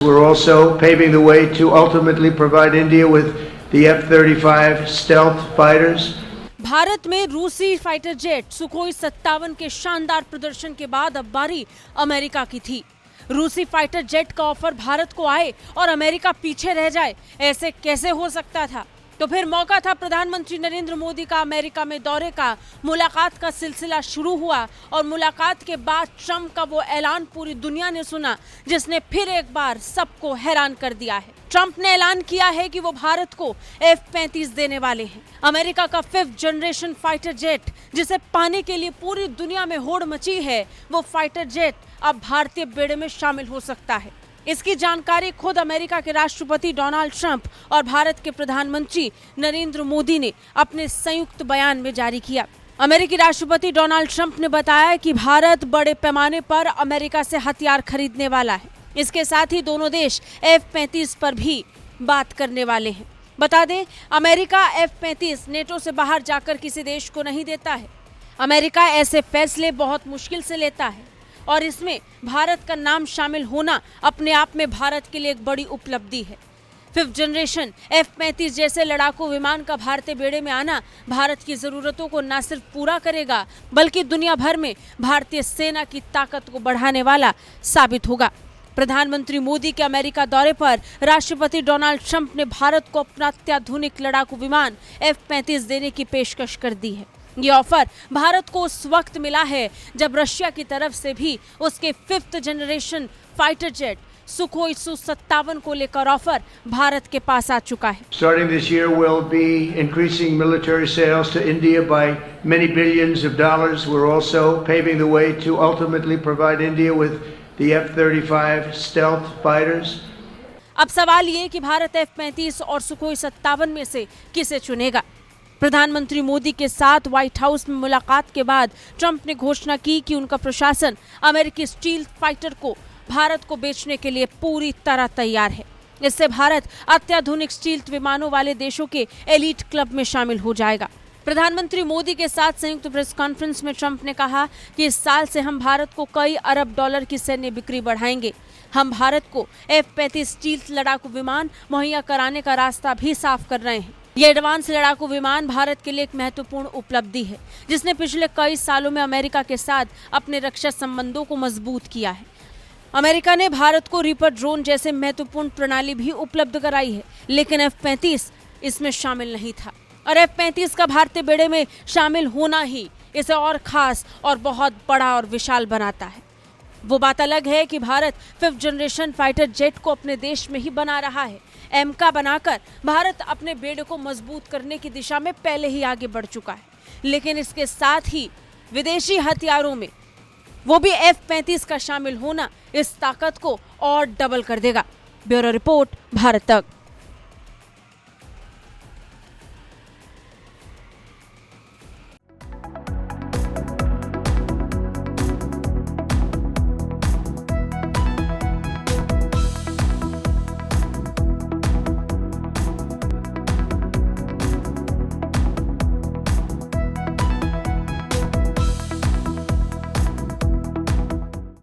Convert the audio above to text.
We're also paving the way to ultimately provide India with the F-35 stealth fighters. Bharat में रूसी fighter jet Sukhoi 57 के शानदार प्रदर्शन के बाद अब बारी अमेरिका की थी। रूसी फाइटर जेट का ऑफर भारत को आए और अमेरिका पीछे रह जाए, ऐसे कैसे हो सकता था? तो फिर मौका था प्रधानमंत्री नरेंद्र मोदी का अमेरिका में दौरे का। मुलाकात का सिलसिला शुरू हुआ और मुलाकात के बाद ट्रंप का वो ऐलान पूरी दुनिया ने सुना, जिसने फिर एक बार सबको हैरान कर दिया है। ट्रंप ने ऐलान किया है कि वो भारत को F-35 देने वाले हैं। अमेरिका का 5th जनरेशन फाइटर जेट, जिसे पाने के लिए पूरी दुनिया में होड़ मची है, वो फाइटर जेट अब भारतीय बेड़े में शामिल हो सकता है। इसकी जानकारी खुद अमेरिका के राष्ट्रपति डोनाल्ड ट्रंप और भारत के प्रधानमंत्री नरेंद्र मोदी ने अपने संयुक्त बयान में जारी किया। अमेरिकी राष्ट्रपति डोनाल्ड ट्रंप ने बताया कि भारत बड़े पैमाने पर अमेरिका से हथियार खरीदने वाला है। इसके साथ ही दोनों देश F-35 पर भी बात करने वाले हैं। बता दें, अमेरिका F-35 नेटो से बाहर जाकर किसी देश को नहीं देता है। अमेरिका ऐसे फैसले बहुत मुश्किल से लेता है और इसमें भारत का नाम शामिल होना अपने आप में भारत के लिए एक बड़ी उपलब्धि है। 5th जनरेशन F-35 जैसे लड़ाकू विमान का भारतीय बेड़े में आना भारत की जरूरतों को न सिर्फ पूरा करेगा, बल्कि दुनिया भर में भारतीय सेना की ताकत को बढ़ाने वाला साबित होगा। प्रधानमंत्री मोदी के अमेरिका दौरे पर राष्ट्रपति डोनाल्ड ट्रंप ने भारत को अपना अत्याधुनिक लड़ाकू विमान F-35 देने की पेशकश कर दी है। ये ऑफर भारत को उस वक्त मिला है जब रशिया की तरफ से भी उसके 5th generation fighter jet Sukhoi Su-57 को लेकर ऑफर भारत के पास आ चुका है। Starting this year, we'll be increasing military sales to India by many billions of dollars. We're also paving the way to ultimately provide India with the F-35 stealth fighters. अब सवाल ये कि Bharat F-35 और Sukhoi 57 में से किसे चुनेगा? प्रधानमंत्री मोदी के साथ व्हाइट हाउस में मुलाकात के बाद ट्रंप ने घोषणा की कि उनका प्रशासन अमेरिकी स्टील फाइटर को भारत को बेचने के लिए पूरी तरह तैयार है। इससे भारत अत्याधुनिक स्टील विमानों वाले देशों के एलीट क्लब में शामिल हो जाएगा। प्रधानमंत्री मोदी के साथ संयुक्त प्रेस कॉन्फ्रेंस में ट्रंप ने कहा कि इस साल से हम भारत को कई अरब डॉलर की सैन्य बिक्री बढ़ाएंगे। हम भारत को F-35 स्टील लड़ाकू विमान मुहैया कराने का रास्ता भी साफ कर रहे हैं। ये एडवांस लड़ाकू विमान भारत के लिए एक महत्वपूर्ण उपलब्धि है, जिसने पिछले कई सालों में अमेरिका के साथ अपने रक्षा संबंधों को मजबूत किया है। अमेरिका ने भारत को रीपर ड्रोन जैसे महत्वपूर्ण प्रणाली भी उपलब्ध कराई है, लेकिन F-35 इसमें शामिल नहीं था और F-35 का भारतीय बेड़े में शामिल होना ही इसे और खास और बहुत बड़ा और विशाल बनाता है। वो बात अलग है कि Bharat 5th generation fighter jet को अपने देश में ही बना रहा है। एमका बनाकर भारत अपने बेड़े को मजबूत करने की दिशा में पहले ही आगे बढ़ चुका है, लेकिन इसके साथ ही विदेशी हथियारों में वो भी F-35 का शामिल होना इस ताकत को और डबल कर देगा। ब्यूरो रिपोर्ट, भारत तक।